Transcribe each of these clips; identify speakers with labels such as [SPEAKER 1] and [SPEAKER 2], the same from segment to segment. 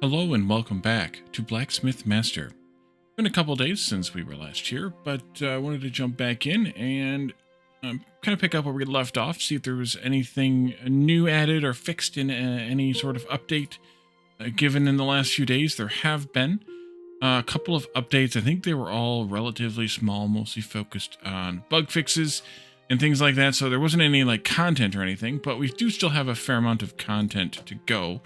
[SPEAKER 1] Hello and welcome back to Blacksmith Master. It's been a couple days since we were last here, but I wanted to jump back in and kind of pick up where we left off, see if there was anything new added or fixed in any sort of update given in the last few days. There have been a couple of updates. I think they were all relatively small, mostly focused on bug fixes and things like that, so there wasn't any like content or anything, but we do still have a fair amount of content to go.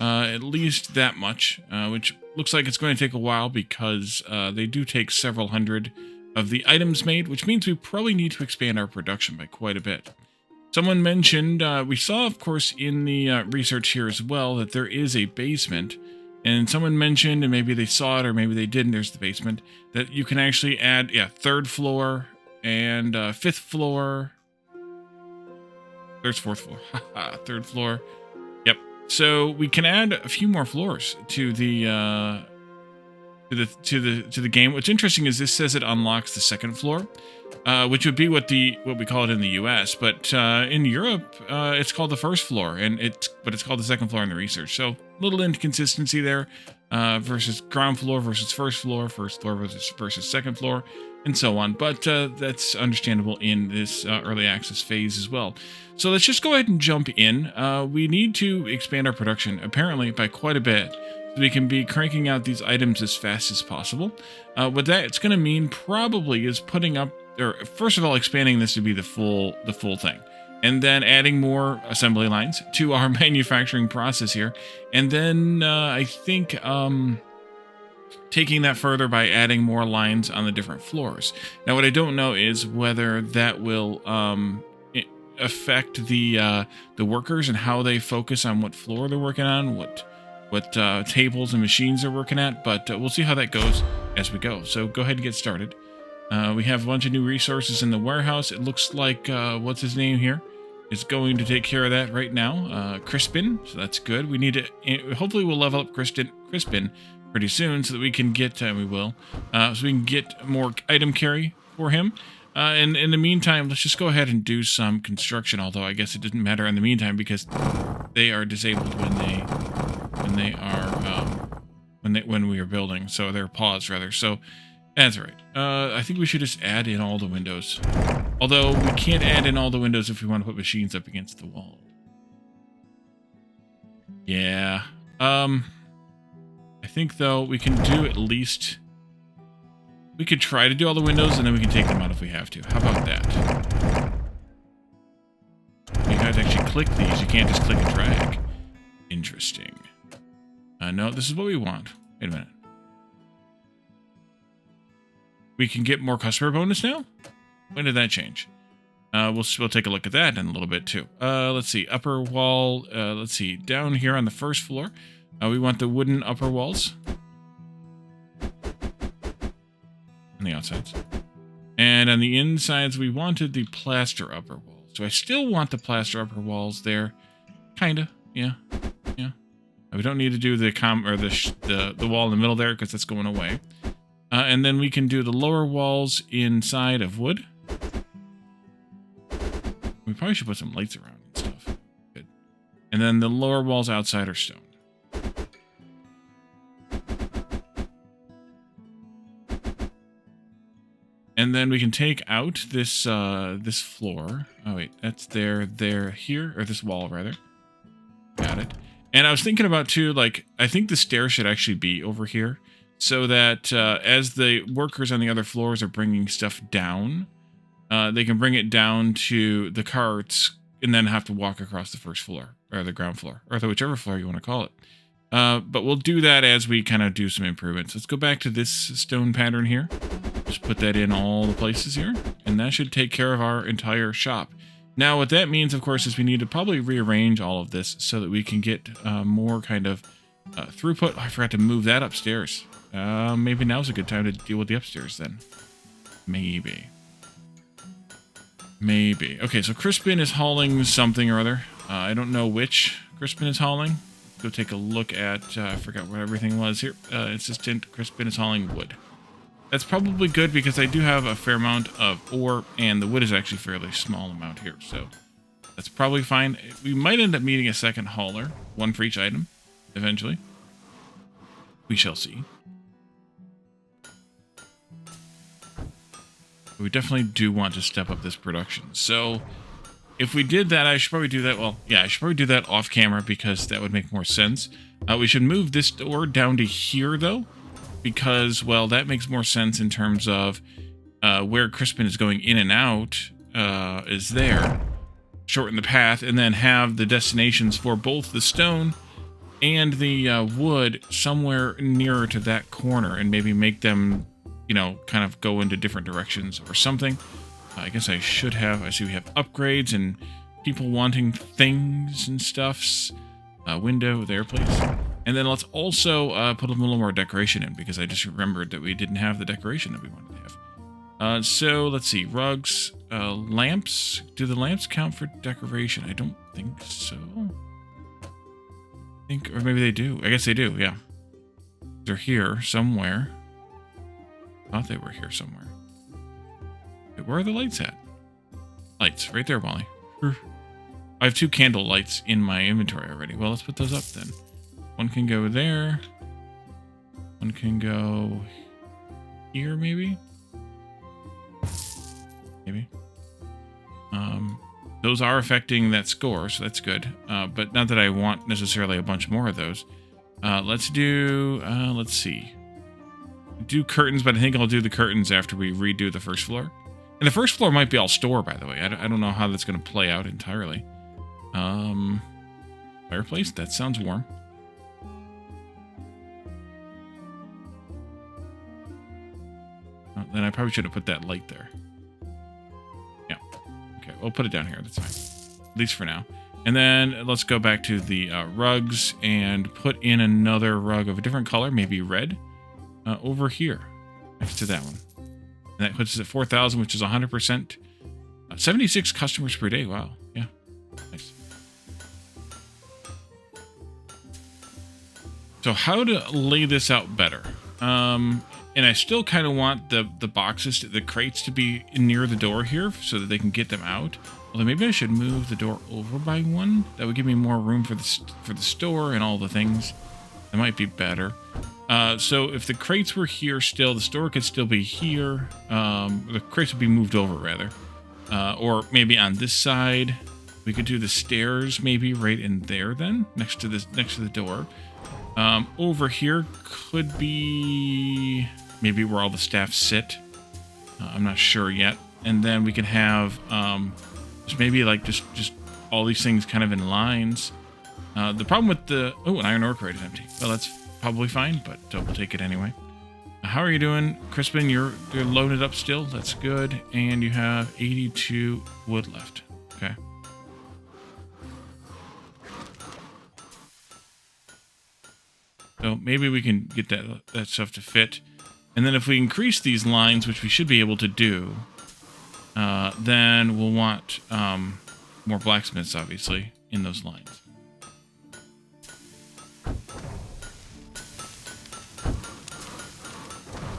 [SPEAKER 1] At least that much, which looks like it's going to take a while because they do take several hundred of the items made, which means we probably need to expand our production by quite a bit. Someone mentioned, we saw, of course, in the research here as well, that there is a basement. And someone mentioned, and maybe they saw it or maybe they didn't, there's the basement, that you can actually add, third floor and fifth floor. There's fourth floor. Third floor. Yep. So we can add a few more floors to the game. What's interesting is this says it unlocks the second floor, which would be what we call it in the U.S. But in Europe, it's called the first floor, but it's called the second floor in the research. So a little inconsistency there versus ground floor versus first floor versus second floor, and so on. But that's understandable in this early access phase as well. So let's just go ahead and jump in. We need to expand our production, apparently, by quite a bit, so we can be cranking out these items as fast as possible. What that it's going to mean probably is putting up, or first of all, expanding this to be the full thing, and then adding more assembly lines to our manufacturing process here, and then I think taking that further by adding more lines on the different floors. Now, what I don't know is whether that will affect the workers and how they focus on what floor they're working on, what tables and machines they're working at, but we'll see how that goes as we go. So go ahead and get started. We have a bunch of new resources in the warehouse. It looks like what's his name here is going to take care of that right now. Crispin, so that's good. We need to hopefully we'll level up Crispin pretty soon so that we can get so we can get more item carry for him. And in the meantime, let's just go ahead and do some construction, although I guess it didn't matter in the meantime because they are disabled when we are building, so they're paused rather. So that's all right. I think we should just add in all the windows. Although we can't add in all the windows if we want to put machines up against the wall. Yeah. I think though we can do at least. We could try to do all the windows and then we can take them out if we have to. How about that? You guys actually click these. You can't just click and drag. Interesting. No, this is what we want. Wait a minute. We can get more customer bonus now? When did that change? We'll take a look at that in a little bit too. Let's see. Upper wall. Let's see. Down here on the first floor, we want the wooden upper walls. On the outsides. And on the insides, we wanted the plaster upper walls. So I still want the plaster upper walls there. Kinda. Yeah. We don't need to do the wall in the middle there because that's going away. And then we can do the lower walls inside of wood. We probably should put some lights around and stuff. Good. And then the lower walls outside are stone. And then we can take out this this floor. Oh wait, that's here, or this wall rather. Got it. And I was thinking about too, like I think the stairs should actually be over here, so that as the workers on the other floors are bringing stuff down, they can bring it down to the carts and then have to walk across the first floor or the ground floor or whichever floor you want to call it. But we'll do that as we kind of do some improvements. Let's go back to this stone pattern here. Just put that in all the places here, and that should take care of our entire shop. Now, what that means, of course, is we need to probably rearrange all of this so that we can get more kind of throughput. Oh, I forgot to move that upstairs. Maybe now's a good time to deal with the upstairs then. Maybe. Okay, so Crispin is hauling something or other. I don't know which Crispin is hauling. Let's go take a look at, I forgot what everything was here. Assistant Crispin is hauling wood. That's probably good because I do have a fair amount of ore, and the wood is actually a fairly small amount here, so that's probably fine. We might end up needing a second hauler, one for each item, eventually. We shall see. We definitely do want to step up this production. So if we did that, I should probably do that. Well, yeah, I should probably do that off camera because that would make more sense. We should move this door down to here, though, because, well, that makes more sense in terms of where Crispin is going in and out is there. Shorten the path and then have the destinations for both the stone and the wood somewhere nearer to that corner and maybe make them, you know, kind of go into different directions or something. I guess I should have. I see we have upgrades and people wanting things and stuffs. Window there, please. And then let's also put a little more decoration in because I just remembered that we didn't have the decoration that we wanted to have. So let's see. Rugs, lamps. Do the lamps count for decoration? I don't think so. Or maybe they do. I guess they do, yeah. They're here somewhere. Thought they were here somewhere. Wait, where are the lights at? Lights, right there, Wally. I have 2 candle lights in my inventory already. Well, let's put those up then. One can go there. One can go here, maybe? Maybe. Those are affecting that score, so that's good. But not that I want necessarily a bunch more of those. Let's do, let's see. Do curtains, but I think I'll do the curtains after we redo the first floor. And the first floor might be all store, by the way. I don't know how that's going to play out entirely. Fireplace? That sounds warm. Oh, then I probably should have put that light there. Yeah. Okay, we'll put it down here. That's fine. At least for now. And then let's go back to the rugs and put in another rug of a different color, maybe red, over here next to that one. And that puts us at 4,000, which is 100%. 76 customers per day. Wow. Yeah. Nice. So how to lay this out better? And I still kind of want the boxes, the crates to be near the door here so that they can get them out. Although maybe I should move the door over by one. That would give me more room for the store and all the things. That might be better. So if the crates were here still, the store could still be here. The crates would be moved over, rather. Or maybe on this side. We could do the stairs maybe right in there then, next to the door. Over here could be maybe where all the staff sit. I'm not sure yet. And then we can have just maybe like just all these things kind of in lines. The problem with the... Oh, an iron ore crate is empty. Well, that's probably fine, but we'll take it anyway. How are you doing, Crispin? You're loaded up still. That's good. And you have 82 wood left. Okay. So maybe we can get that stuff to fit. And then if we increase these lines, which we should be able to do, then we'll want more blacksmiths, obviously, in those lines.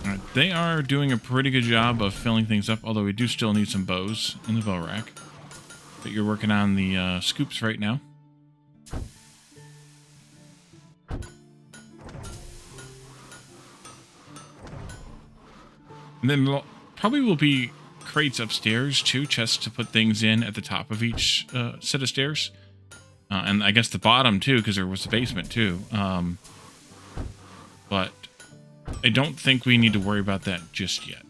[SPEAKER 1] All right, they are doing a pretty good job of filling things up, although we do still need some bows in the bow rack. But you're working on the scoops right now. And then probably will be crates upstairs, too, chests to put things in at the top of each set of stairs. And I guess the bottom, too, because there was the basement, too. But I don't think we need to worry about that just yet.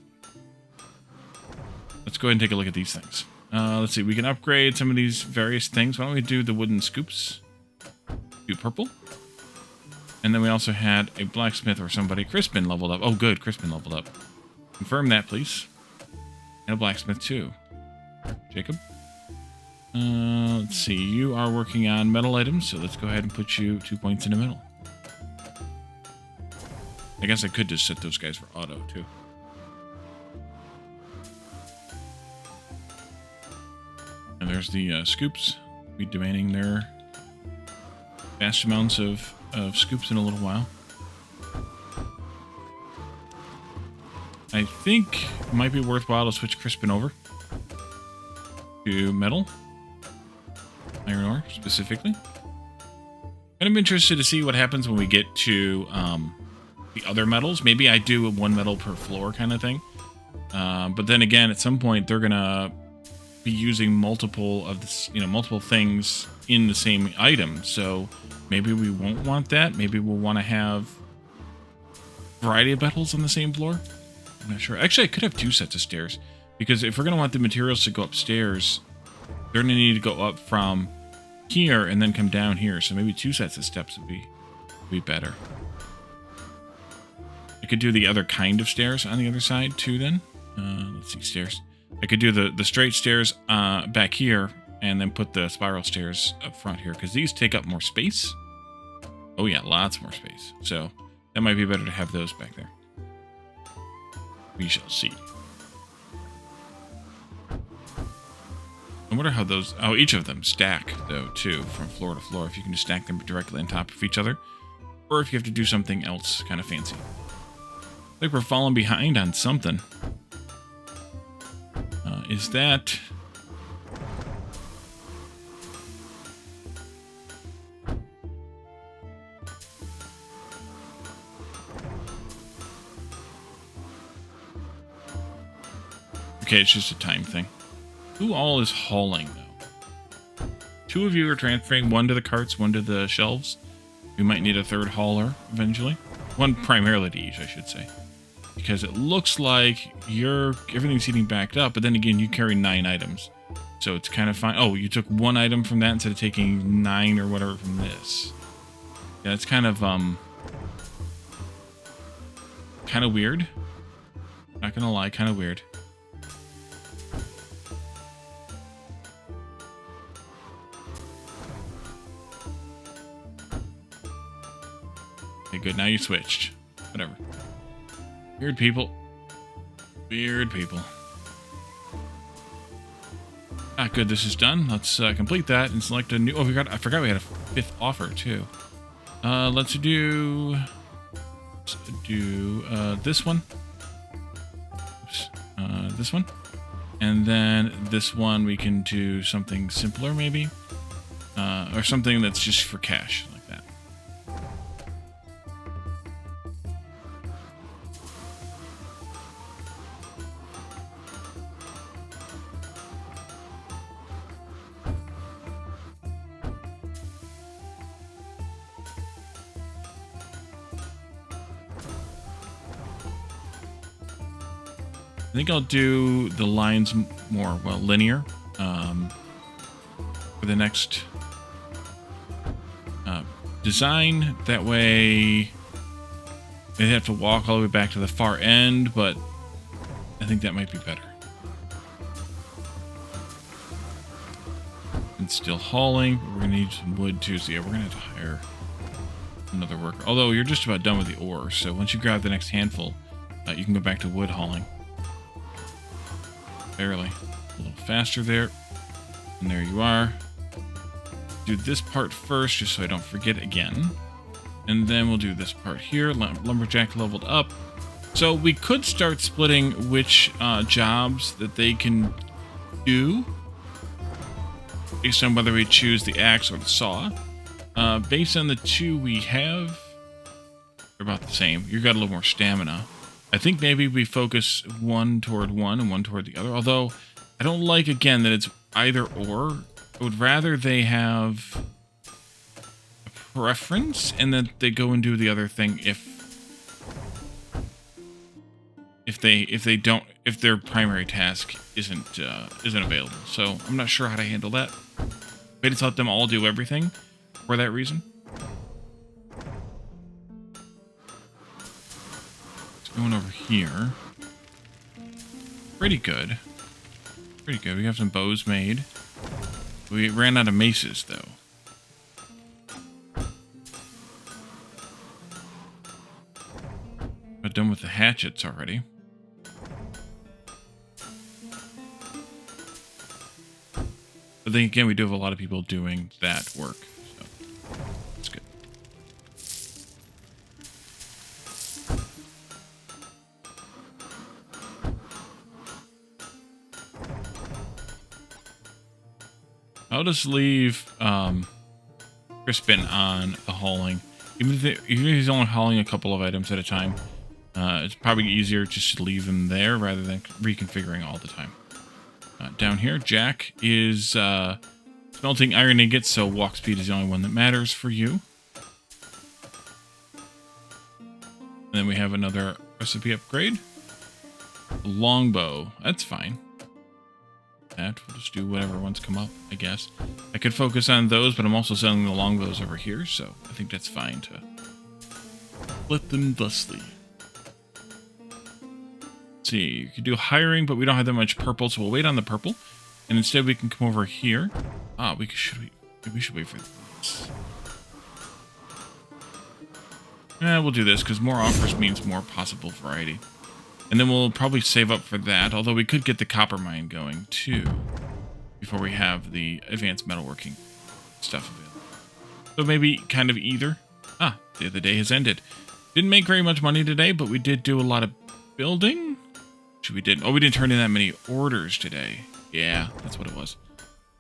[SPEAKER 1] Let's go ahead and take a look at these things. Let's see, we can upgrade some of these various things. Why don't we do the wooden scoops? Do purple. And then we also had a blacksmith or somebody. Crispin leveled up. Oh, good, Crispin leveled up. Confirm that, please. And a blacksmith, too. Jacob? Let's see. You are working on metal items, so let's go ahead and put you 2 points in the middle. I guess I could just set those guys for auto, too. And there's the scoops. Be demanding their vast amounts of scoops in a little while. I think it might be worthwhile to switch Crispin over to metal. Iron ore, specifically. And I'm interested to see what happens when we get to the other metals. Maybe I do one metal per floor kind of thing. But then again, at some point, they're going to be using multiple of this, multiple things in the same item. So maybe we won't want that. Maybe we'll want to have a variety of metals on the same floor. I'm not sure. Actually, I could have 2 sets of stairs, because if we're going to want the materials to go upstairs, they're going to need to go up from here and then come down here. So maybe 2 sets of steps would be better. I could do the other kind of stairs on the other side too then. Let's see, stairs. I could do the straight stairs back here and then put the spiral stairs up front here, because these take up more space. Oh yeah, lots more space. So that might be better to have those back there. We shall see. I wonder how those... Oh, each of them stack, though, too, from floor to floor. If you can just stack them directly on top of each other. Or if you have to do something else kind of fancy. Like we're falling behind on something. Is that... Okay, it's just a time thing. Who all is hauling, though? 2 of you are transferring, 1 to the carts, 1 to the shelves. We might need a 3rd hauler eventually. 1 primarily to each, I should say. Because it looks like everything's getting backed up, but then again, you carry 9 items. So it's kind of fine. Oh, you took 1 item from that instead of taking 9 or whatever from this. Yeah, it's kind of weird. Not gonna lie, kind of weird. Okay, good. Now you switched. Whatever. Weird people. Weird people. Ah, good. This is done. Let's complete that and select a new... Oh, I forgot we had a 5th offer, too. Let's do this one. Oops. This one. And then this one we can do something simpler, maybe. Or something that's just for cash, like that. I think I'll do the lines more, well, linear for the next design. That way they have to walk all the way back to the far end, but I think that might be better. And still hauling, but we're going to need some wood too, so yeah, we're going to have to hire another worker. Although you're just about done with the ore, so once you grab the next handful, you can go back to wood hauling. Barely. A little faster there. And there you are. Do this part first, just so I don't forget again. And then we'll do this part here. Lumberjack leveled up. So we could start splitting which jobs that they can do, based on whether we choose the axe or the saw. Based on the 2 we have, they're about the same. You've got a little more stamina. I think maybe we focus one toward one and one toward the other. Although, I don't like, again, that it's either or. I would rather they have a preference and that they go and do the other thing if their primary task isn't available. So I'm not sure how to handle that. Maybe just let them all do everything for that reason. Going over here. Pretty good. Pretty good. We have some bows made. We ran out of maces, though. But done with the hatchets already. But then again, we do have a lot of people doing that work. So that's good. I'll just leave Crispin on the hauling. Even if he's only hauling a couple of items at a time, it's probably easier just to leave them there rather than reconfiguring all the time. Down here, Jack is smelting iron ingots, so walk speed is the only one that matters for you. And then we have another recipe upgrade. Longbow. That's fine. We'll just do whatever ones come up, I guess. I could focus on those, but I'm also selling the longbows over here, so I think that's fine to flip them thusly. Let's see, you could do hiring, but we don't have that much purple, so we'll wait on the purple. And instead we can come over here. We should wait for this. We'll do this, because more offers means more possible variety. And then we'll probably save up for that, although we could get the copper mine going, too, before we have the advanced metalworking stuff available. So maybe kind of either. The other day has ended. Didn't make very much money today, but we did do a lot of building. We didn't turn in that many orders today. Yeah, that's what it was.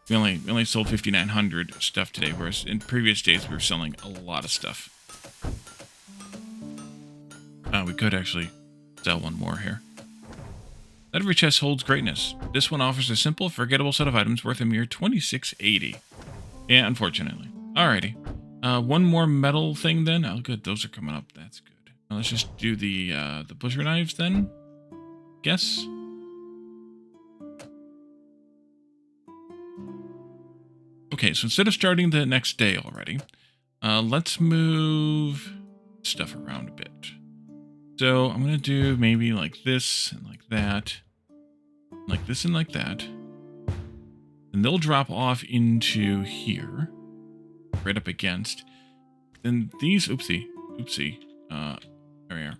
[SPEAKER 1] We only sold 5,900 stuff today, whereas in previous days we were selling a lot of stuff. We could actually sell one more here. That every chest holds greatness. This one offers a simple, forgettable set of items worth a mere $26.80. Yeah, unfortunately. Alrighty. One more metal thing then. Oh, good. Those are coming up. That's good. Now let's just do the butcher knives then. Guess. Okay, so instead of starting the next day already, let's move stuff around a bit. So I'm going to do maybe like this and like that, like this and like that. And they'll drop off into here, right up against. Then these, oopsie, there we are.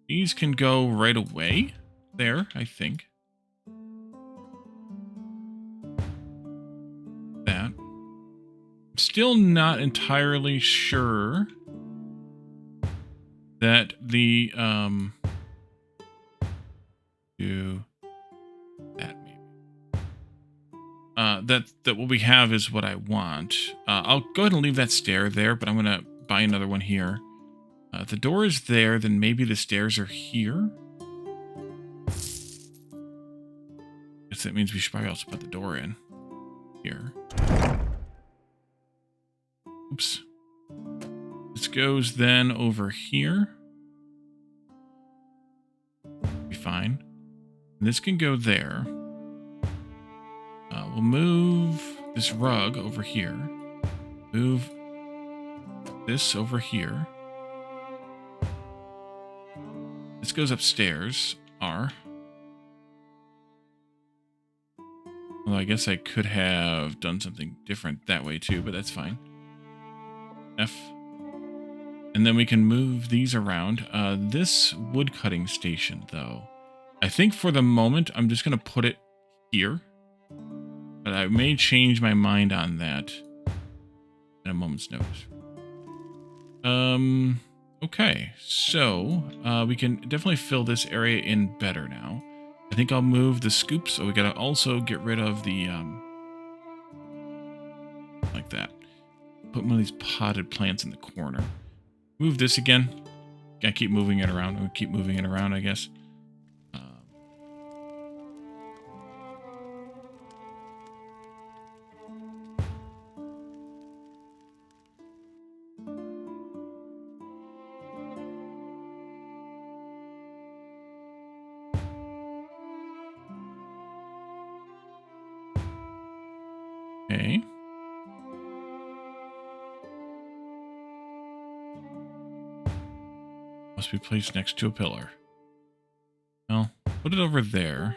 [SPEAKER 1] These can go right away there, I think. That. I'm still not entirely sure that the, do that maybe. That what we have is what I want. I'll go ahead and leave that stair there, but I'm going to buy another one here. If the door is there, then maybe the stairs are here. Guess that means we should probably also put the door in here. Oops. This goes then over here. Be fine. And this can go there. We'll move this rug over here. Move this over here. This goes upstairs. R. Well, I guess I could have done something different that way too, but that's fine. F. And then we can move these around. This wood cutting station, though, I think for the moment, I'm just going to put it here. But I may change my mind on that at a moment's notice. Okay, so we can definitely fill this area in better now. I think I'll move the scoops, so we gotta also get rid of the, like that. Put one of these potted plants in the corner. Move this again. Gotta keep moving it around. We'll keep moving it around, I guess. Okay. Must be placed next to a pillar. Well, put it over there.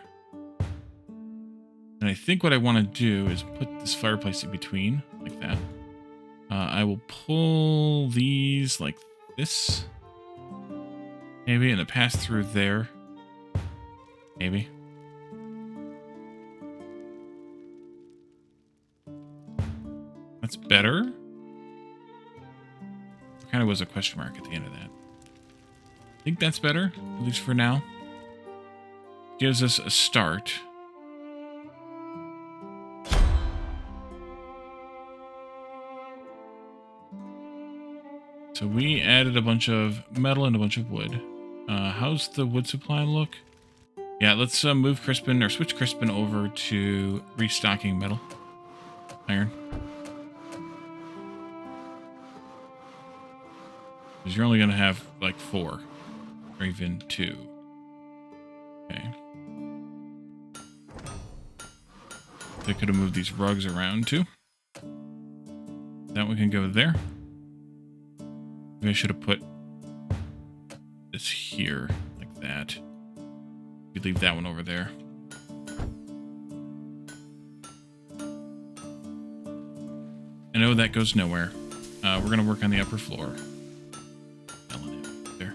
[SPEAKER 1] And I think what I want to do is put this fireplace in between, like that. I will pull these like this. Maybe, and a pass through there. Maybe. That's better. There kind of was a question mark at the end of that. I think that's better, at least for now. Gives us a start. So we added a bunch of metal and a bunch of wood. How's the wood supply look? Yeah, let's move Crispin, or switch Crispin over to restocking metal. Iron. Because you're only going to have like 4. Or even 2. Okay. They could have moved these rugs around too. That one can go there. Maybe I should have put this here, like that. We leave that one over there. I know that goes nowhere. We're going to work on the upper floor. There.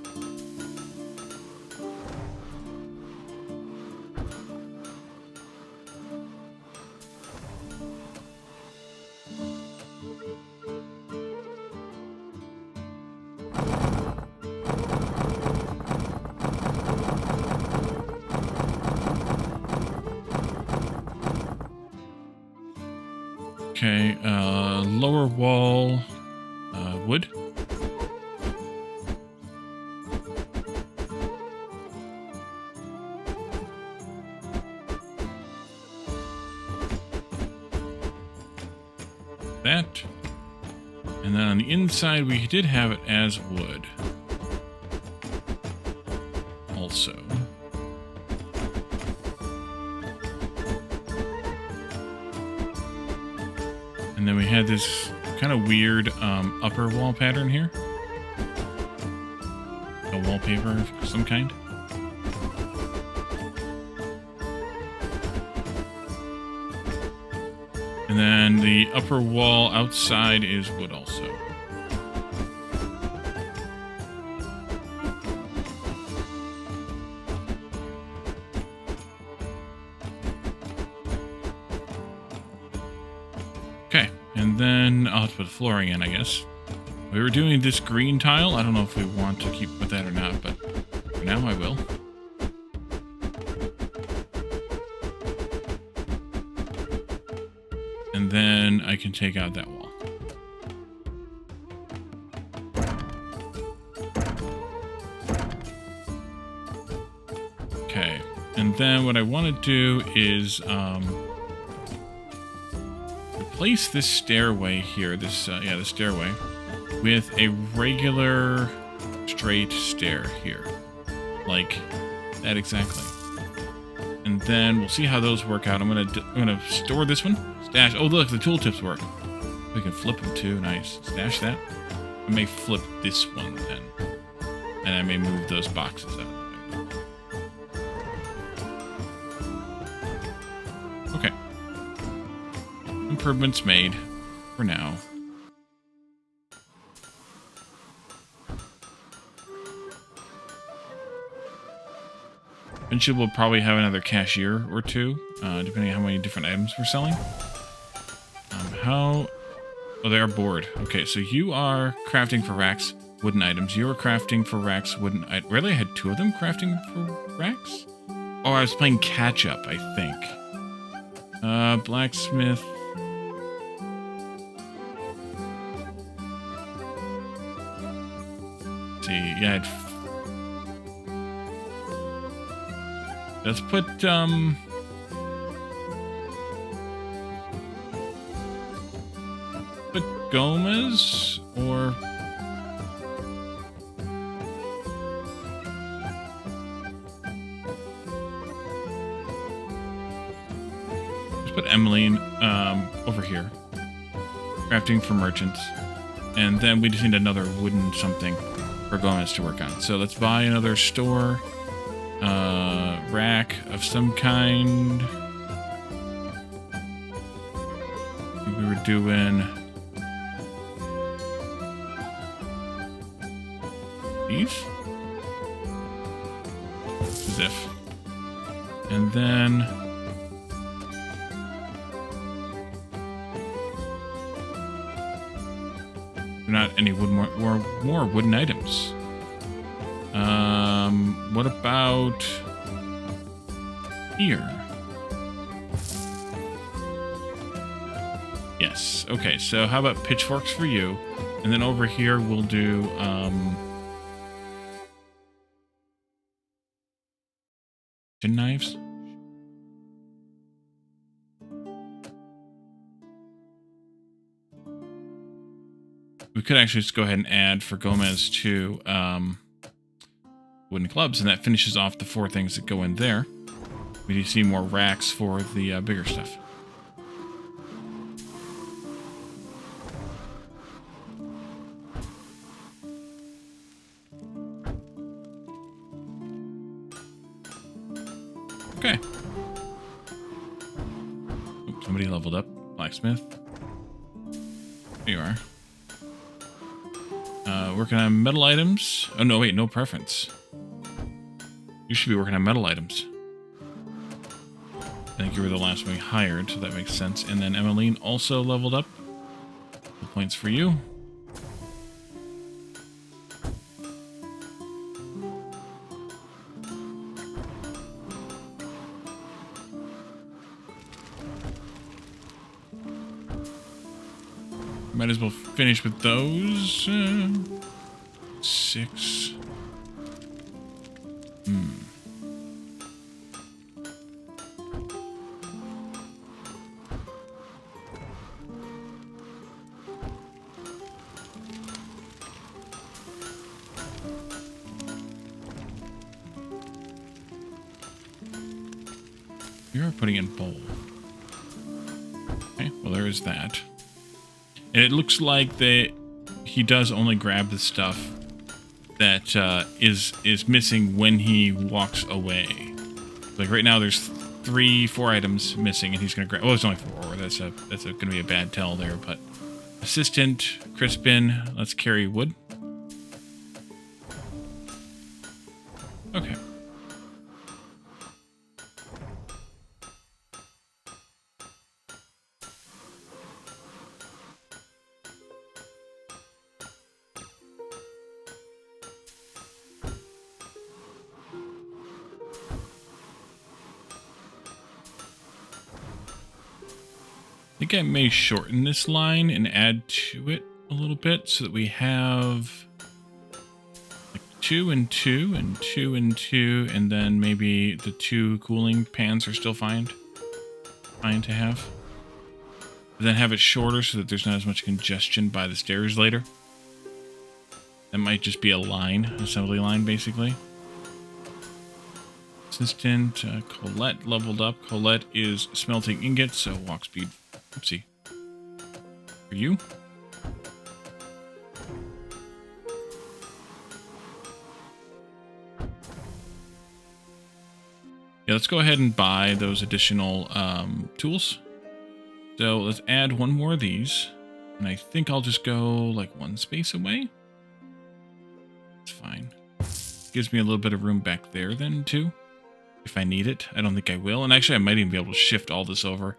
[SPEAKER 1] Okay, lower wall, wood. That. And then on the inside, we did have it as wood. Also. And then we had this kind of weird upper wall pattern here. A wallpaper of some kind. And then the upper wall outside is wood also. Okay, and then I'll have to put flooring in, I guess. We were doing this green tile. I don't know if we want to keep with that or not, but for now I will. And then I can take out that wall. Okay, and then what I want to do is replace this stairway here, the stairway, with a regular straight stair here. Like that exactly. And then we'll see how those work out. I'm gonna store this one. Stash. Oh, look, the tooltips work. We can flip them too. Nice. Stash that. I may flip this one then. And I may move those boxes out of the way. Okay. Improvements made for now. Eventually we'll probably have another cashier or two, depending on how many different items we're selling. Oh, they are bored. Okay, so you are crafting for racks, wooden items. You are crafting for racks, wooden items. Really? I had 2 of them crafting for racks? Oh, I was playing catch-up, I think. Blacksmith. Let's see, yeah, let's put, Gomez, or... Let's put Emmeline, over here. Crafting for merchants. And then we just need another wooden something for Gomez to work on. So let's buy another store. Rack of some kind. We were doing these? As if. And then not any wood more wooden items. What about here? Yes. Okay, so how about pitchforks for you? And then over here, we'll do knives. We could actually just go ahead and add for Gomez to wooden clubs, and that finishes off the 4 things that go in there. We need to see more racks for the bigger stuff. Okay. Oops, somebody leveled up. Blacksmith. There you are. Working on metal items. Oh, no, wait, no preference. You should be working on metal items. I think you were the last one we hired, so that makes sense. And then Emmeline also leveled up. 2 points for you. Might as well finish with those. 6. You're putting in bowl. Okay, well there is that. And it looks like that he does only grab the stuff that is missing when he walks away. Like right now, there's 3-4 items missing, and he's gonna grab. Well, there's only 4. That's gonna be a bad tell there. But assistant Crispin, let's carry wood. Okay. I think I may shorten this line and add to it a little bit so that we have like 2 and 2 and 2 and 2, and then maybe the 2 cooling pans are still fine to have. But then have it shorter so that there's not as much congestion by the stairs later. That might just be a line, assembly line basically. Assistant Colette leveled up. Colette is smelting ingots, so walk speed. Oopsie. For you? Yeah, let's go ahead and buy those additional tools. So let's add 1 more of these. And I think I'll just go like 1 space away. It's fine. Gives me a little bit of room back there then too. If I need it. I don't think I will. And actually I might even be able to shift all this over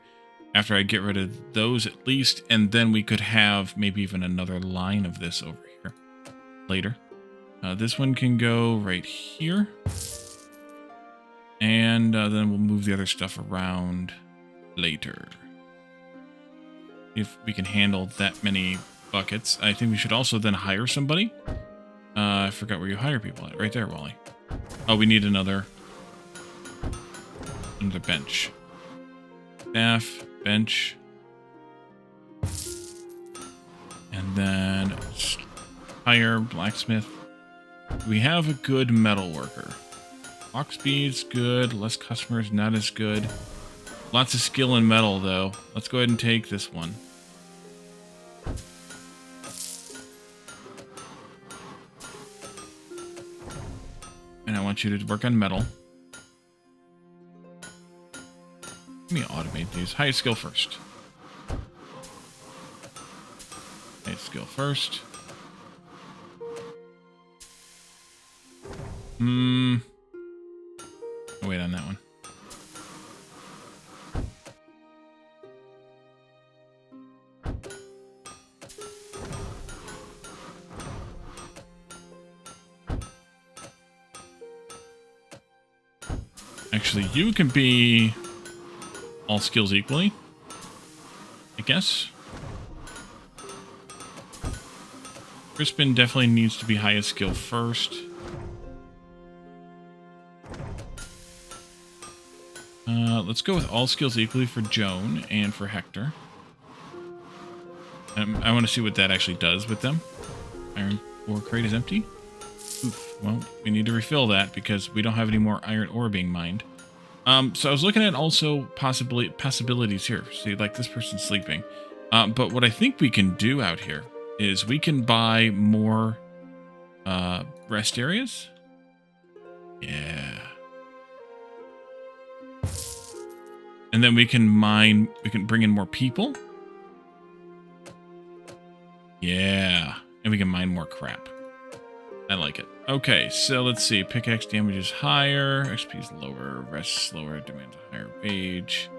[SPEAKER 1] after I get rid of those at least, and then we could have maybe even another line of this over here later. This one can go right here. And then we'll move the other stuff around later. If we can handle that many buckets. I think we should also then hire somebody. I forgot where you hire people at. Right there, Wally. Oh, we need another bench. Staff. Bench. And then hire blacksmith. We have a good metal worker. Walk speed's good. Less customers, not as good. Lots of skill in metal, though. Let's go ahead and take this one. And I want you to work on metal. Let me automate these. Highest skill first. Highest skill first. I'll wait on that one. Actually, you can be all skills equally, I guess. Crispin definitely needs to be highest skill first. Let's go with all skills equally for Joan and for Hector. I want to see what that actually does with them. Iron ore crate is empty. Oof. Well, we need to refill that because we don't have any more iron ore being mined. So I was looking at also possibilities here. See, like this person's sleeping. But what I think we can do out here is we can buy more rest areas. Yeah. And then we can mine, we can bring in more people. Yeah. And we can mine more crap. I like it. Okay, so let's see. Pickaxe damage is higher. XP is lower. Rest slower. Demands a higher wage.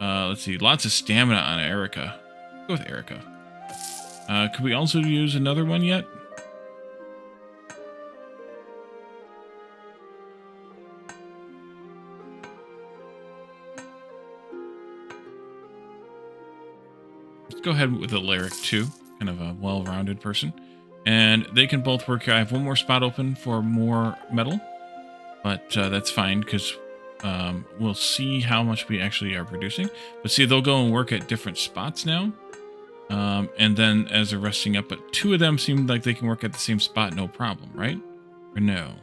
[SPEAKER 1] Let's see. Lots of stamina on Erica. Go with Erica. Could we also use another one yet? Let's go ahead with Alaric too. Kind of a well-rounded person. And they can both work here. I have one more spot open for more metal. But that's fine because we'll see how much we actually are producing. But see, they'll go and work at different spots now. And then as they're resting up, but two of them seem like they can work at the same spot, no problem, right? Or no?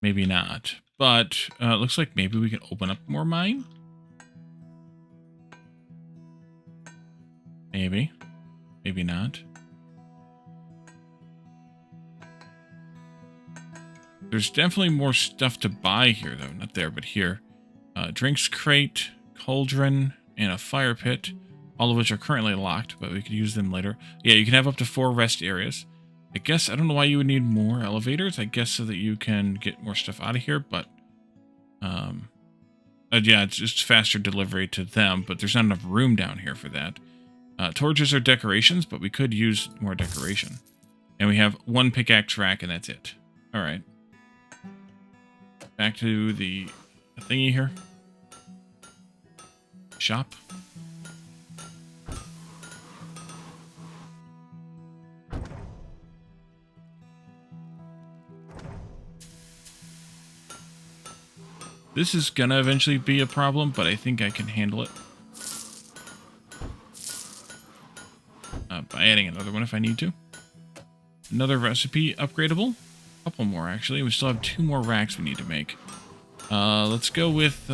[SPEAKER 1] Maybe not. But looks like maybe we can open up more mine. Maybe. Maybe not. There's definitely more stuff to buy here, though. Not there, but here. Drinks crate, cauldron, and a fire pit. All of which are currently locked, but we could use them later. Yeah, you can have up to 4 rest areas. I guess, I don't know why you would need more elevators. I guess so that you can get more stuff out of here, but... yeah, it's just faster delivery to them, but there's not enough room down here for that. Torches are decorations, but we could use more decoration. And we have 1 pickaxe rack, and that's it. Alright. Back to the thingy here. Shop. This is gonna eventually be a problem, but I think I can handle it. By adding another one if I need to. Another recipe upgradable. A couple more, actually. We still have 2 more racks we need to make. Let's go with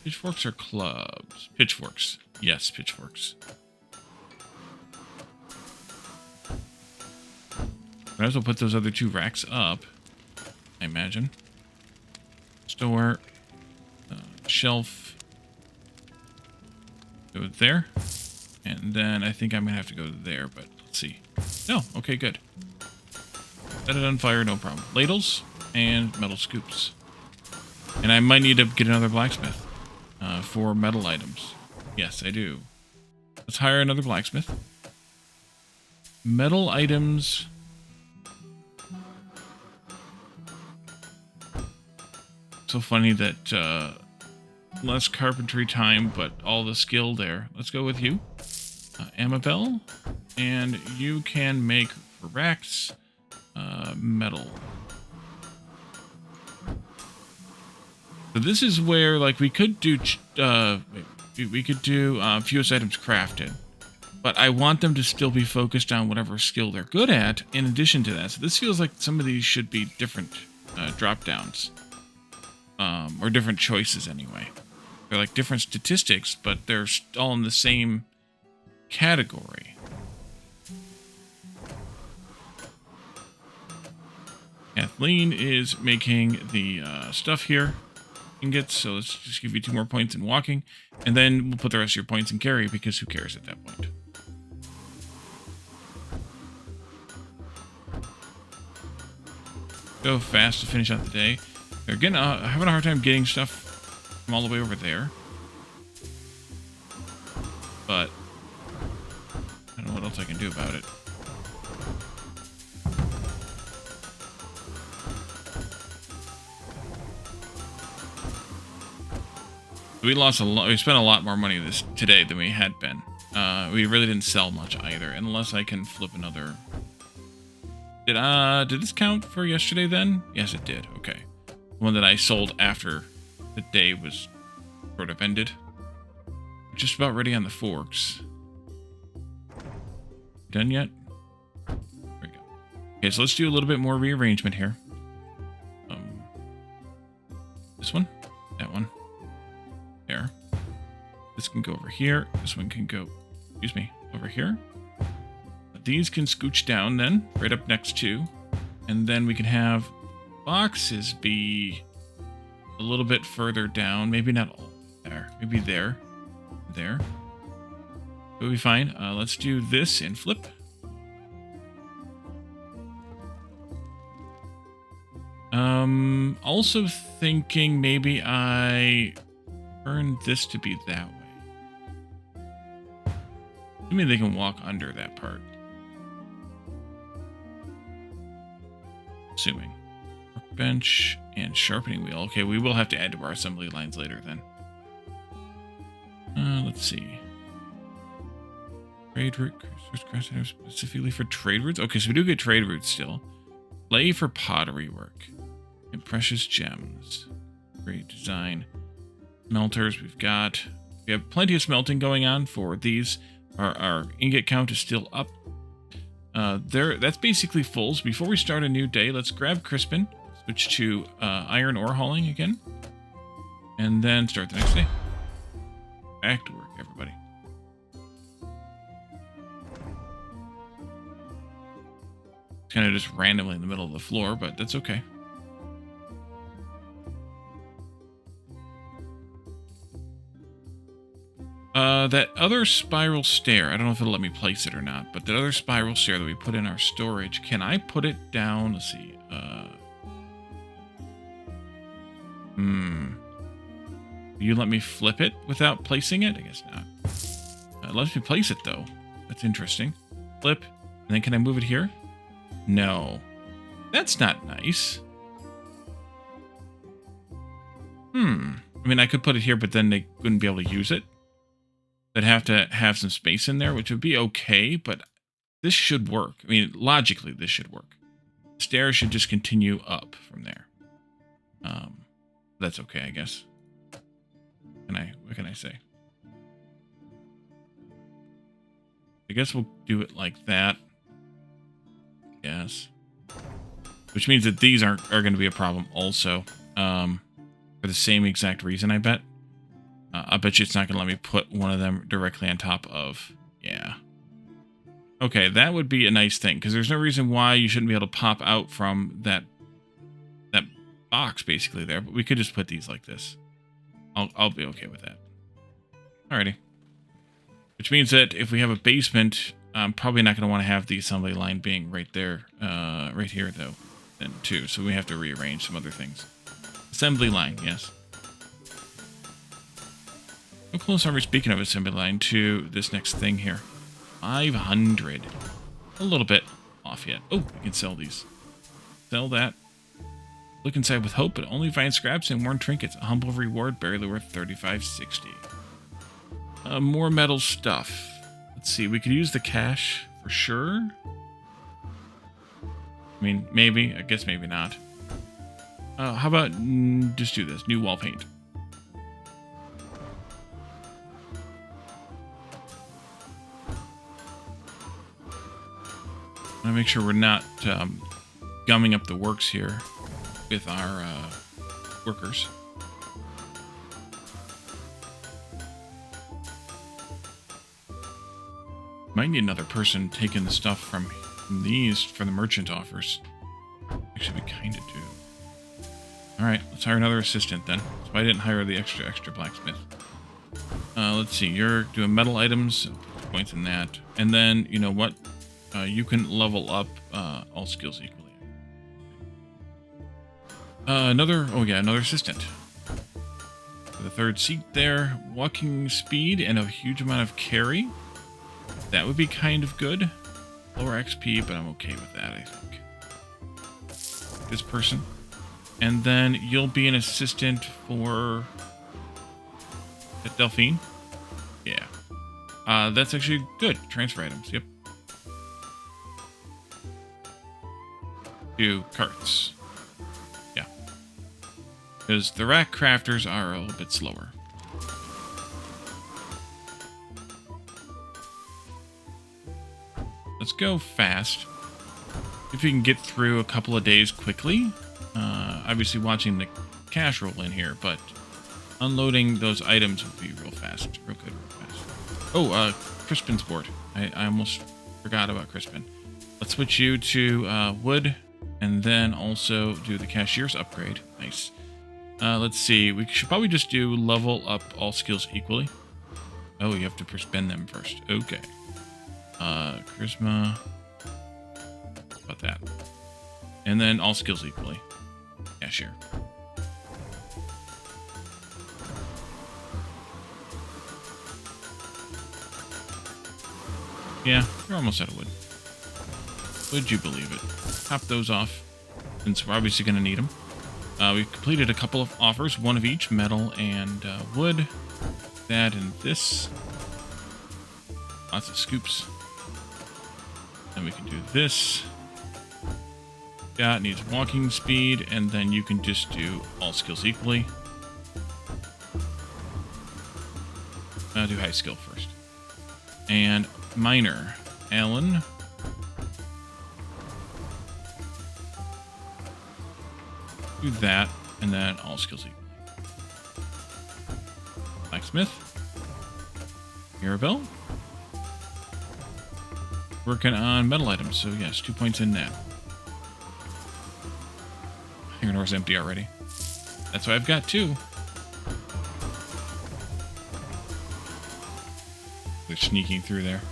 [SPEAKER 1] pitchforks or clubs? Pitchforks. Yes, pitchforks. Might as well put those other 2 racks up, I imagine. Store. Shelf. Go there. And then I think I'm going to have to go there, but let's see. No, okay, good. Set it on fire, no problem. Ladles and metal scoops. And I might need to get another blacksmith for metal items. Yes, I do. Let's hire another blacksmith. Metal items. So funny that less carpentry time, but all the skill there. Let's go with you. Amabel. And you can make for racks metal. So this is where, like, we could do fewest items crafted, but I want them to still be focused on whatever skill they're good at in addition to that. So this feels like some of these should be different drop downs, or different choices anyway. They're like different statistics, but they're all in the same category. Kathleen is making the stuff here. Ingots, so let's just give you 2 more points in walking, and then we'll put the rest of your points in carry, because who cares at that point. Go fast to finish out the day. Again, having a hard time getting stuff from all the way over there, but I don't know what else I can do about it. We lost a lot. We spent a lot more money today than we had been. We really didn't sell much either, unless I can flip another. Did this count for yesterday then? Yes, it did. Okay. One that I sold after the day was sort of ended. Just about ready on the forks. Done yet? There we go. Okay, so let's do a little bit more rearrangement here. This one, that one, there. This can go over here. This one can go, excuse me, over here. These can scooch down then, right up next to. And then we can have boxes be a little bit further down. Maybe not all there. Maybe there. There. It'll be fine. Let's do this and flip. Also thinking maybe I turn this to be that way. I mean, they can walk under that part. Assuming. Workbench and sharpening wheel. Okay, we will have to add to our assembly lines later then. Let's see. Trade route, specifically for trade routes. Okay, so we do get trade routes still. Lay for pottery work. And precious gems. Great design. Smelters we have plenty of smelting going on for these. Our ingot count is still up. That's basically full. So before we start a new day, let's grab Crispin. Switch to iron ore hauling again. And then start the next day. Back to work, everybody. It's kind of just randomly in the middle of the floor, but that's okay. That other spiral stair, I don't know if it'll let me place it or not, but that other spiral stair that we put in our storage, can I put it down? Let's see. Will you let me flip it without placing it? I guess not. It lets me place it, though. That's interesting. Flip. And then can I move it here? No. That's not nice. I mean, I could put it here, but then they wouldn't be able to use it. They'd have to have some space in there, which would be okay, but this should work. I mean, logically, this should work. The stairs should just continue up from there. That's okay, I guess. What can I say? I guess we'll do it like that. Yes. Which means that these are going to be a problem also. For the same exact reason, I bet. I bet you it's not going to let me put one of them directly on top of... Yeah. Okay, that would be a nice thing, because there's no reason why you shouldn't be able to pop out from that box, basically, there. But we could just put these like this. I'll be okay with that. Alrighty. Which means that if we have a basement, I'm probably not going to want to have the assembly line being right there, right here, though, then, too. So we have to rearrange some other things. Assembly line, yes. How close are we, speaking of assembly line, to this next thing here? 500. A little bit off yet. Oh, we can sell these. Sell that. Look inside with hope, but only find scraps and worn trinkets. A humble reward, barely worth $35.60. More metal stuff. Let's see, we could use the cash for sure. I mean, maybe. I guess maybe not. How about just do this? New wall paint. I want to make sure we're not gumming up the works here with our workers. Might need another person taking the stuff from these for the merchant offers. Actually, we kind of do. Alright, let's hire another assistant then. So I didn't hire the extra blacksmith. Let's see, you're doing metal items, points in that. And then, you know what? You can level up all skills equally. Another assistant. For the third seat there, walking speed and a huge amount of carry. That would be kind of good. Lower XP, but I'm okay with that, I think. This person. And then you'll be an assistant for At Delphine? Yeah. That's actually good. Transfer items, yep. To carts. Yeah. Because the rack crafters are a little bit slower. Let's go fast. If you can get through a couple of days quickly. Obviously watching the cash roll in here, but unloading those items will be real fast. Real good, real fast. Oh, Crispin's board. I almost forgot about Crispin. Let's switch you to wood, and then also do the cashier's upgrade. Nice. Let's see. We should probably just do level up all skills equally. Oh, you have to spend them first. Okay. Charisma. About that. And then all skills equally. Cashier. Yeah, you're almost out of wood. Would you believe it? Top those off, since we're obviously going to need them. We've completed a couple of offers, one of each, metal and wood. That and this. Lots of scoops. Then we can do this. That needs walking speed, and then you can just do all skills equally. I'll do high skill first. And miner, Alan. Do that, and then all skills equally. Blacksmith. Mirabelle. Working on metal items, so yes, 2 points in that. Iron ore's empty already. That's why I've got 2. They're sneaking through there.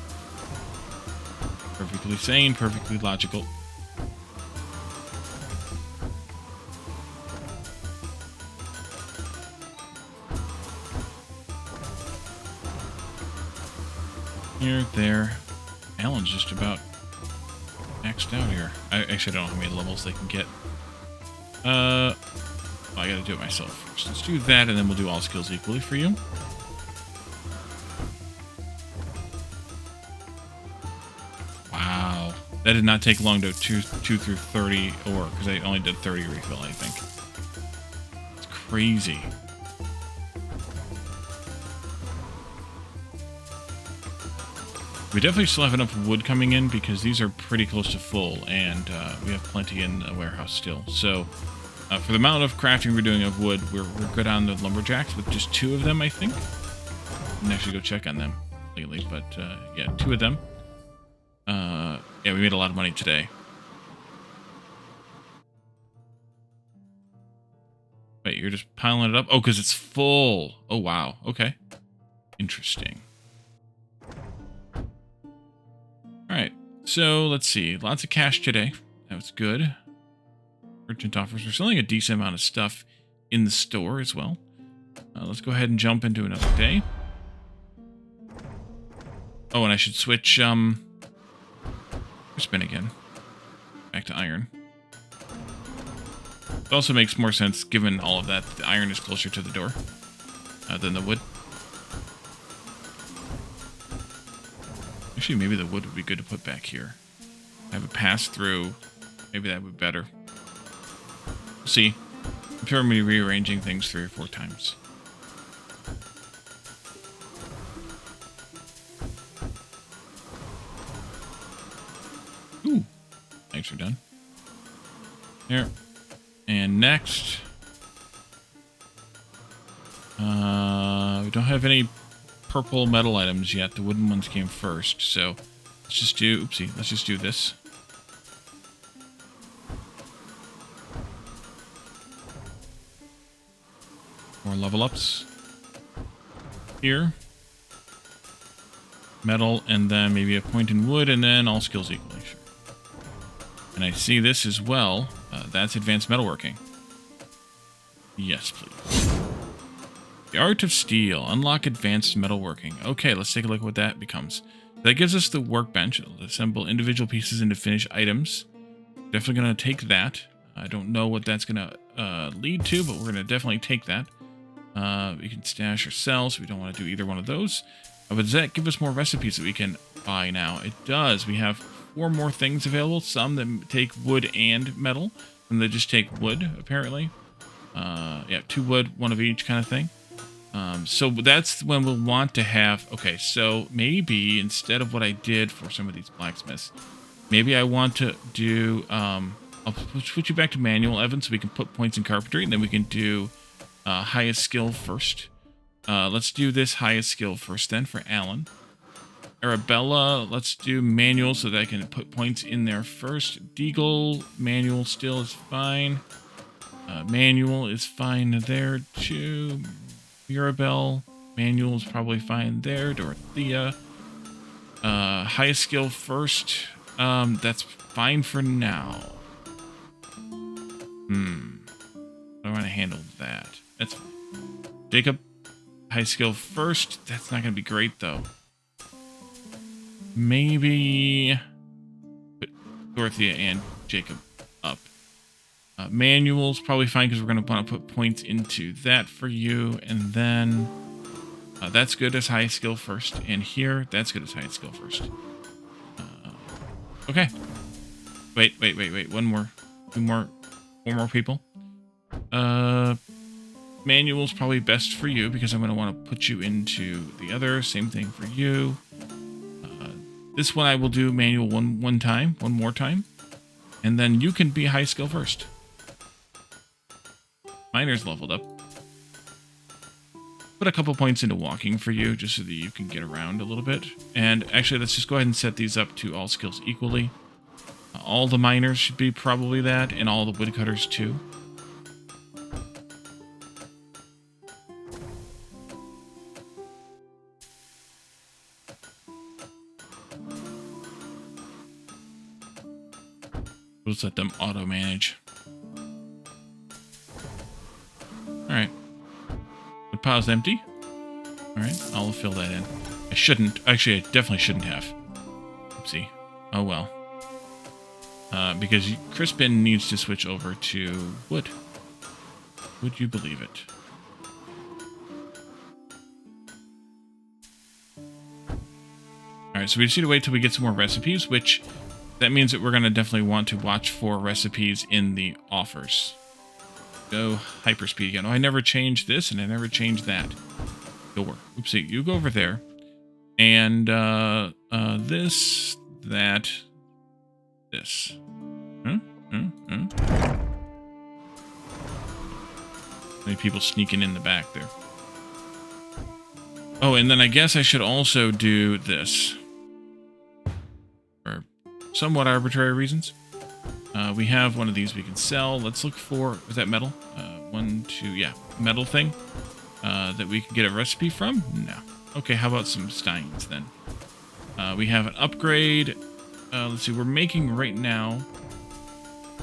[SPEAKER 1] Perfectly sane, perfectly logical. Here, there. Alan's just about maxed out here. I actually don't know how many levels they can get. I gotta do it myself first. Let's do that, and then we'll do all skills equally for you. Wow. That did not take long to 2 through 30 ore, because I only did 30 refill, I think. It's crazy. We definitely still have enough wood coming in, because these are pretty close to full, and we have plenty in the warehouse still. So, for the amount of crafting we're doing of wood, we're good on the lumberjacks with just 2 of them, I think. I can actually go check on them lately, but yeah, 2 of them. Yeah, we made a lot of money today. Wait, you're just piling it up? Oh, because it's full. Oh, wow. Okay. Interesting. Alright, so let's see. Lots of cash today. That was good. Merchant offers. We're selling a decent amount of stuff in the store as well. Let's go ahead and jump into another day. Oh, and I should switch, spin again. Back to iron. It also makes more sense, given all of that, the iron is closer to the door than the wood. Actually, maybe the wood would be good to put back here. Have it pass through. Maybe that would be better. We'll see. I'm sure I'm going to be rearranging things 3 or 4 times. Ooh. Thanks, we're done. There. And next. We don't have any purple metal items yet. The wooden ones came first, so let's just do, oopsie, let's just do this. More level ups. Here. Metal, and then maybe a point in wood, and then all skills equally, sure. And I see this as well. That's advanced metalworking. Yes, please. The Art of Steel. Unlock advanced metalworking. Okay, let's take a look at what that becomes. That gives us the workbench. It'll assemble individual pieces into finished items. Definitely going to take that. I don't know what that's going to lead to, but we're going to definitely take that. We can stash or sell, so we don't want to do either one of those. But does that give us more recipes that we can buy now? It does. We have 4 more things available. Some that take wood and metal. And they just take wood, apparently. Yeah, 2 wood, 1 of each kind of thing. So that's when we'll want to have... Okay, so maybe instead of what I did for some of these blacksmiths, maybe I want to do... I'll switch you back to manual, Evan, so we can put points in carpentry, and then we can do highest skill first. Let's do this highest skill first then for Alan. Arabella, let's do manual so that I can put points in there first. Deagle, manual still is fine. Manual is fine there too. Mirabelle, manual is probably fine there. Dorothea, highest skill first. That's fine for now. I want to handle that. That's fine. Jacob, high skill first. That's not going to be great though. Maybe put Dorothea and Jacob up. Manual's probably fine because we're going to want to put points into that for you. And then that's good as high skill first. And here, that's good as high skill first. Okay. Wait. One more. 4 more people. Manual's probably best for you because I'm going to want to put you into the other. Same thing for you. This one I will do manual one more time. And then you can be high skill first. Miner's leveled up. Put a couple points into walking for you just so that you can get around a little bit. And actually, let's just go ahead and set these up to all skills equally. All the miners should be probably that, and all the woodcutters too. We'll just let them auto-manage. Alright. The pile's empty. Alright, I'll fill that in. I shouldn't. Actually, I definitely shouldn't have. Oopsie. Oh well. Because Crispin needs to switch over to wood. Would you believe it? Alright, so we just need to wait till we get some more recipes, which that means that we're going to definitely want to watch for recipes in the offers. Go hyperspeed again. Oh, I never changed this and I never changed that. Door. Oopsie, you go over there. And this, that, this. Many people sneaking in the back there. Oh, and then I guess I should also do this. For somewhat arbitrary reasons. We have one of these we can sell. Let's look for... Is that metal? 1, 2... Yeah, metal thing. That we can get a recipe from? No. Okay, how about some steins then? We have an upgrade. Let's see, we're making right now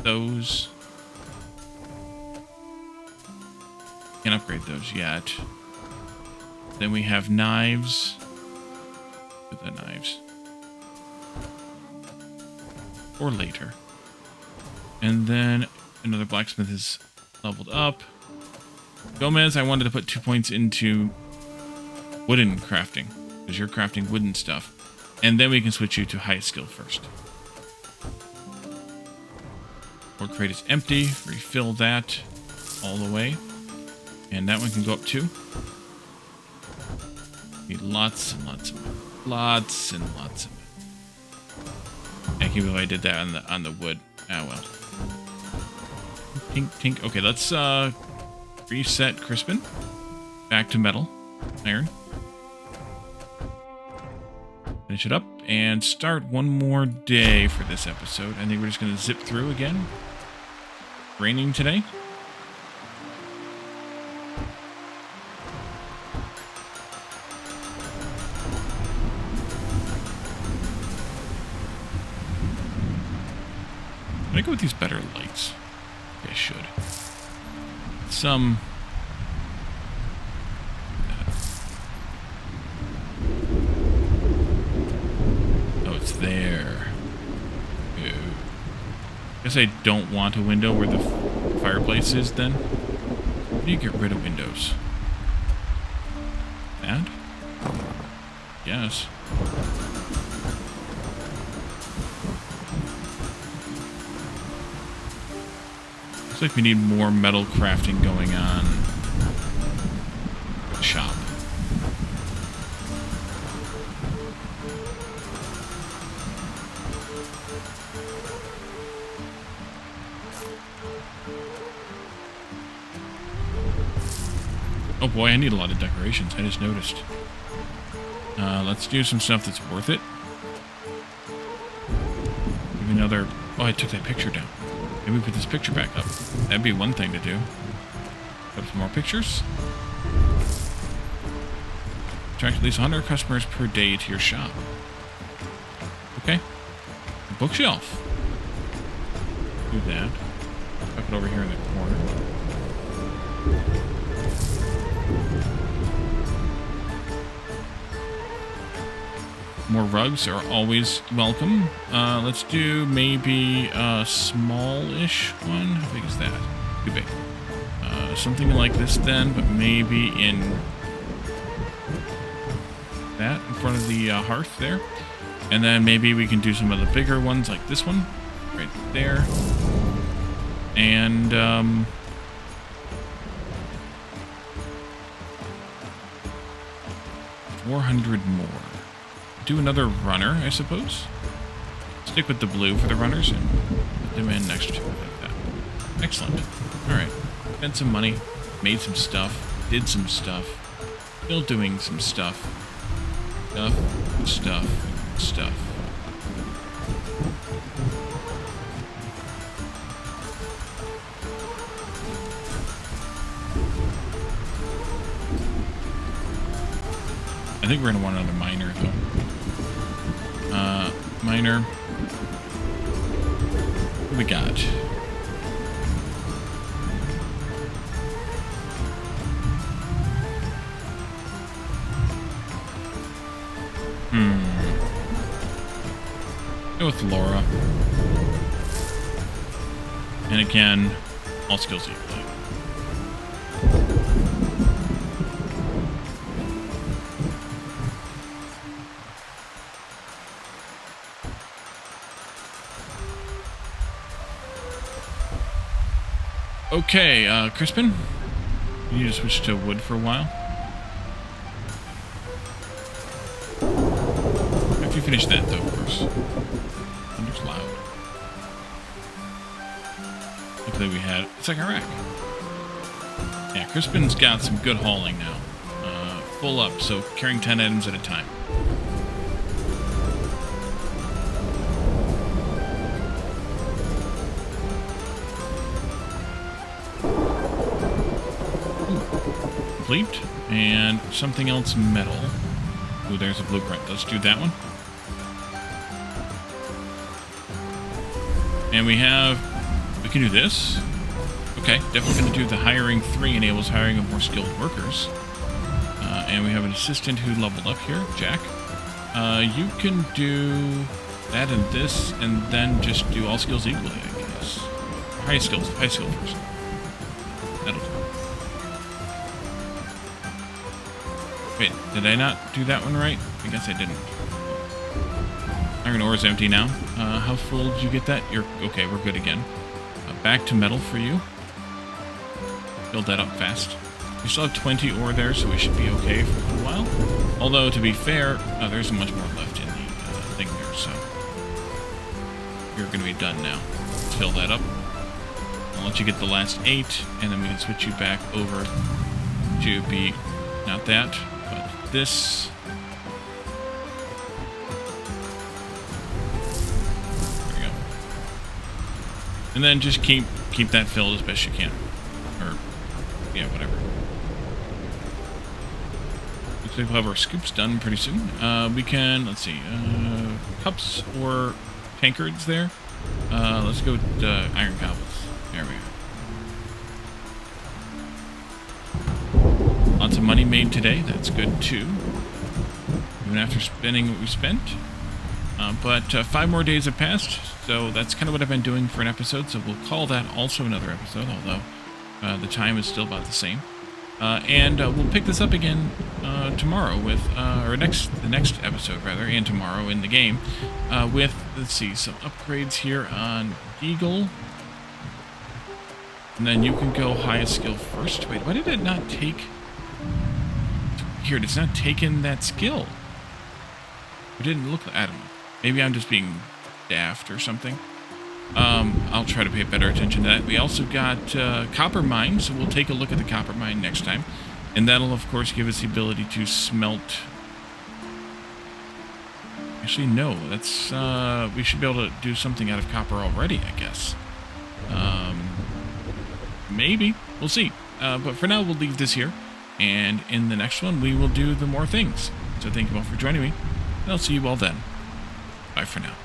[SPEAKER 1] those. Can't upgrade those yet. Then we have knives. With the knives. Or later. And then another blacksmith is leveled up. Gomez, I wanted to put 2 points into wooden crafting, because you're crafting wooden stuff. And then we can switch you to highest skill first. Ore crate is empty. Refill that all the way. And that one can go up too. Need lots and lots of it. Lots and lots of it. I can't believe I did that on the wood. Ah well. Tink, tink. Okay, let's reset Crispin. Back to metal. Iron. Finish it up and start one more day for this episode. I think we're just going to zip through again. Raining today. Can I go with these better lights? I should. Some... Oh, it's there. Ew. Guess I don't want a window where the fireplace is then. How do you get rid of windows? that? Yes. Looks like we need more metal crafting going on. Shop. Oh boy, I need a lot of decorations. I just noticed. Let's do some stuff that's worth it. Maybe another... Oh, I took that picture down. Maybe put this picture back up. That'd be one thing to do. Put up some more pictures. Attract at least 100 customers per day to your shop. Okay. A bookshelf. Do that. Tuck it over here in the corner. More rugs are always welcome. Let's do maybe a small-ish one. How big is that? Too big. Something like this then, but maybe in that, in front of the hearth there. And then maybe we can do some of the bigger ones like this one, right there. And, 400 more. Do another runner, I suppose. Stick with the blue for the runners and put them in next to it like that. Excellent. Alright. Spent some money, made some stuff, did some stuff, still doing some stuff. Stuff. I think we're going to want another miner, though. Miner. What do we got? Go with Laura. And again, all skills equally. Okay, Crispin, you need to switch to wood for a while. After you finish that, though, of course. Thunder's loud. Luckily we had... It's like a rack. Yeah, Crispin's got some good hauling now. Full up, so carrying 10 items at a time. Complete. And something else metal. Ooh, there's a blueprint. Let's do that one. And we can do this. Okay, definitely going to do the hiring 3 enables hiring of more skilled workers. And we have an assistant who leveled up here, Jack. You can do that and this, and then just do all skills equally, I guess. High skills person. That'll do. Wait, did I not do that one right? I guess I didn't. Iron ore is empty now. How full did you get that? You're okay, we're good again. Back to metal for you. Build that up fast. We still have 20 ore there, so we should be okay for a little while. Although, to be fair, there's much more left in the thing there, so... You're going to be done now. Let's fill that up. I'll let you get the last 8, and then we can switch you back over to be... Not that, but this... There we go. And then just keep that filled as best you can. Or, yeah, whatever. Looks like we'll have our scoops done pretty soon. We can, let's see, cups or tankards there. Let's go with iron cobbles. There we go. Lots of money made today. That's good, too. Even after spending what we spent. But 5 more days have passed, so that's kind of what I've been doing for an episode, so we'll call that also another episode, although the time is still about the same. And we'll pick this up again tomorrow with, or the next episode rather, and tomorrow in the game with, let's see, some upgrades here on Eagle. And then you can go highest skill first. Wait, why did it not take... Here, it's not taking that skill. It didn't look like... I don't know. Maybe I'm just being daft or something. I'll try to pay better attention to that. We also got copper mine, so we'll take a look at the copper mine next time. And that'll, of course, give us the ability to smelt... Actually, no. That's... we should be able to do something out of copper already, I guess. Maybe. We'll see. But for now, we'll leave this here. And in the next one, we will do the more things. So thank you all for joining me. And I'll see you all then. Bye for now.